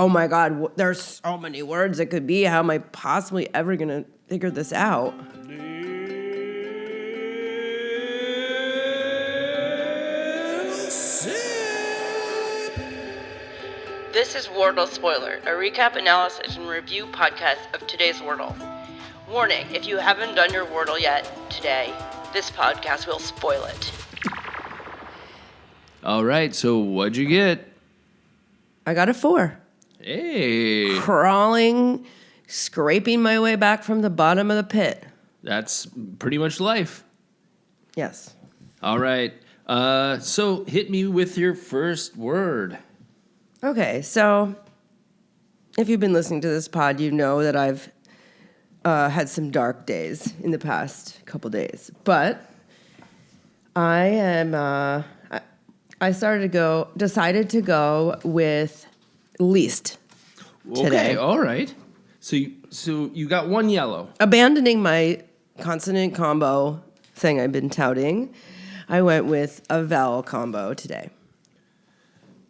Oh my God, there's so many words it could be. How am I possibly ever going to figure this out? This is Wordle Spoiler, a recap, analysis, and review podcast of today's Wordle. Warning, if you haven't done your Wordle yet today, this podcast will spoil it. All right, so what'd you get? I got a 4. Hey. Crawling, scraping my way back from the bottom of the pit. That's pretty much life. Yes. All right, so hit me with your first word. Okay, so if you've been listening to this pod, you know that I've had some dark days in the past couple days. But I am, decided to go with least today. Okay, all right. So you got one yellow. Abandoning my consonant combo thing I've been touting, I went with a vowel combo today.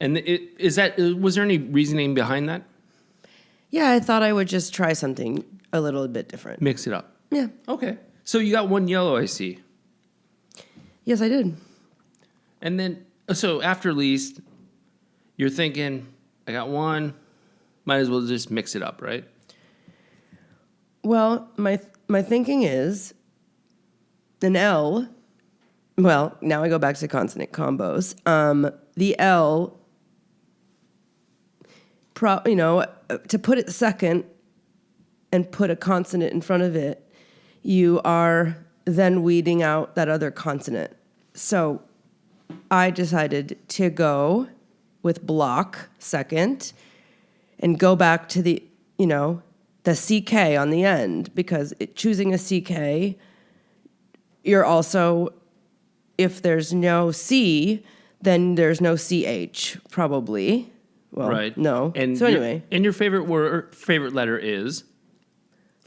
And was there any reasoning behind that? Yeah, I thought I would just try something a little bit different. Mix it up. Yeah. Okay. So you got one yellow, I see. Yes, I did. And then, so after least, you're thinking, I got one, might as well just mix it up, right? Well, my thinking is an L. Well, now I go back to consonant combos. The L, to put it second and put a consonant in front of it, you are then weeding out that other consonant. So I decided to go with block second and go back to the CK on the end, because choosing a CK, you're also, if there's no C, then there's no CH, probably. Well, right. No. And so anyway. And your favorite letter is?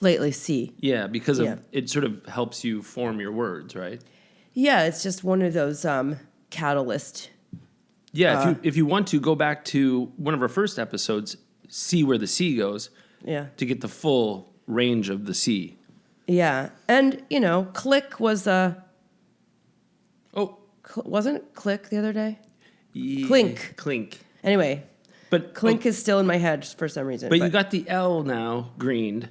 Lately, C. Yeah, because it sort of helps you form your words, right? Yeah, it's just one of those catalyst. Yeah, if you want to, go back to one of our first episodes, see where the C goes. Yeah. To get the full range of the C. Yeah. And, click was wasn't it click the other day? Yeah, Clink. Anyway, but clink is still in my head for some reason. But you got the L now greened,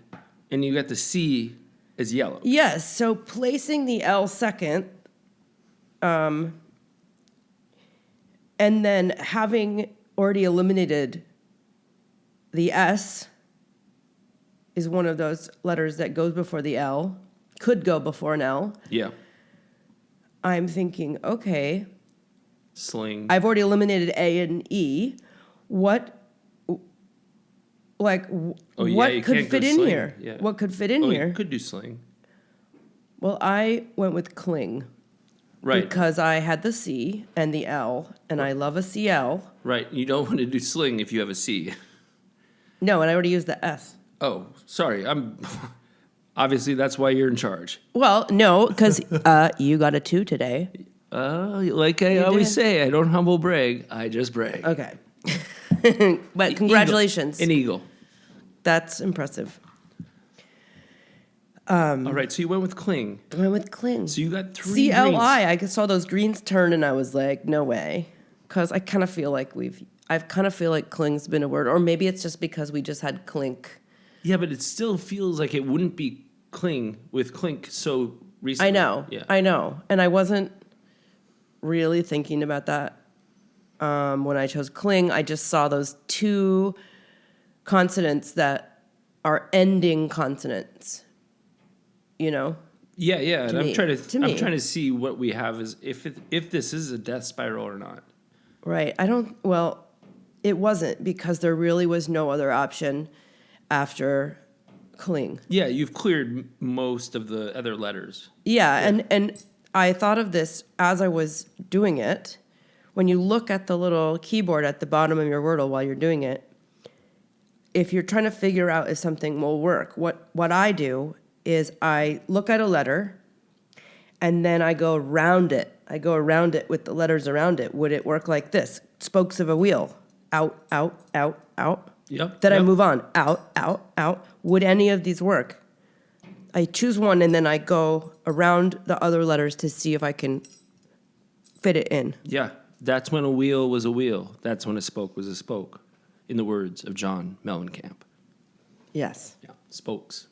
and you got the C as yellow. Yes, so placing the L second, and then having already eliminated the S is one of those letters that goes before the L, could go before an L. Yeah. I'm thinking, okay. Sling. I've already eliminated A and E. What could fit in here? Yeah. What could fit in here? You could do sling. Well, I went with cling. Right. Because I had the C and the L, and I love a CL. Right. You don't want to do sling if you have a C. No, and I already used the S. Oh, sorry. Obviously, that's why you're in charge. Well, no, because you got a 2 today. Like I always say, I don't humble brag. I just brag. Okay. But congratulations. An eagle. That's impressive. All right, so you went with cling. I went with cling. So you got 3 CLI. greens. I saw those greens turn, and I was like, no way. Because I kind of feel like cling's been a word. Or maybe it's just because we just had clink. Yeah, but it still feels like it wouldn't be cling with clink so recently. I know. Yeah. I know. And I wasn't really thinking about that when I chose cling. I just saw those 2 consonants that are ending consonants. Yeah. And I'm trying to see what we have is if this is a death spiral or not. Right. It wasn't, because there really was no other option after cling. Yeah, you've cleared most of the other letters. Yeah. And I thought of this as I was doing it. When you look at the little keyboard at the bottom of your Wordle while you're doing it, if you're trying to figure out if something will work, what I do is I look at a letter, and then I go around it. I go around it with the letters around it. Would it work like this? Spokes of a wheel. Out, out, out, out. Yep. Then I yep. move on. Out, out, out. Would any of these work? I choose one and then I go around the other letters to see if I can fit it in. Yeah. That's when a wheel was a wheel. That's when a spoke was a spoke. In the words of John Mellencamp. Yes. Yeah. Spokes.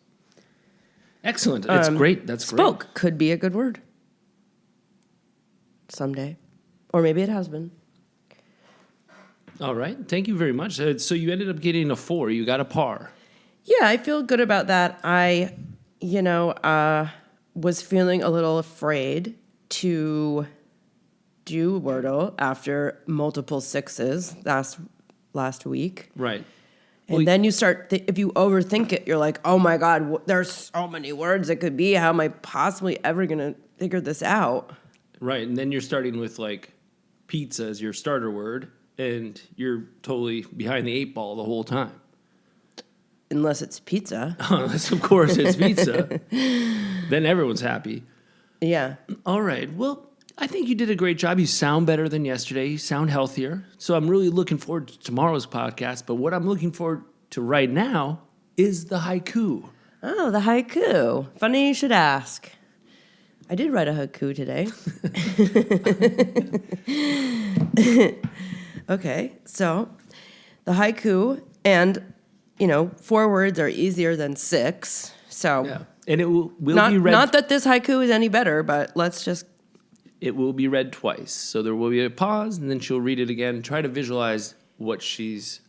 Excellent. It's great. That's great. Spoke could be a good word. Someday. Or maybe it has been. All right. Thank you very much. So you ended up getting a 4. You got a par. Yeah, I feel good about that. I, was feeling a little afraid to do Wordle after multiple 6s last week. Right. And then you start, if you overthink it, you're like, oh my God, there's so many words it could be. How am I possibly ever going to figure this out? Right. And then you're starting with like pizza as your starter word, and you're totally behind the 8 ball the whole time. Unless it's pizza. Unless, of course, it's pizza. Then everyone's happy. Yeah. All right. Well, I think you did a great job. You sound better than yesterday. You sound healthier. So I'm really looking forward to tomorrow's podcast. But what I'm looking forward to right now is the haiku. Oh, the haiku. Funny you should ask. I did write a haiku today. Okay, so the haiku, and 4 words are easier than 6. So Yeah. And it will not, be read. not that this haiku is any better, but let's just. It will be read twice. So there will be a pause, and then she'll read it again. Try to visualize what she's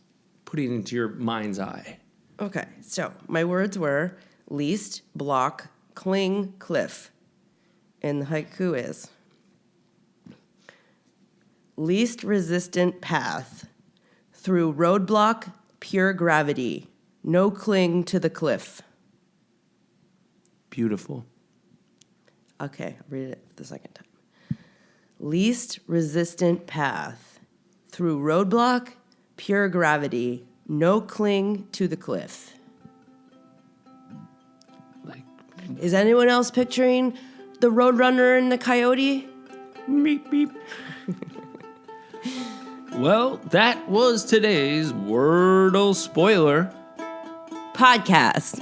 putting into your mind's eye. Okay, so my words were least, block, cling, cliff. And the haiku is least resistant path through roadblock, pure gravity, no cling to the cliff. Beautiful. Okay, I'll read it the second time. Least resistant path through roadblock, pure gravity, no cling to the cliff. Like, Is anyone else picturing the roadrunner and the coyote? meep, beep. Well, that was today's Wordle spoiler. Podcast.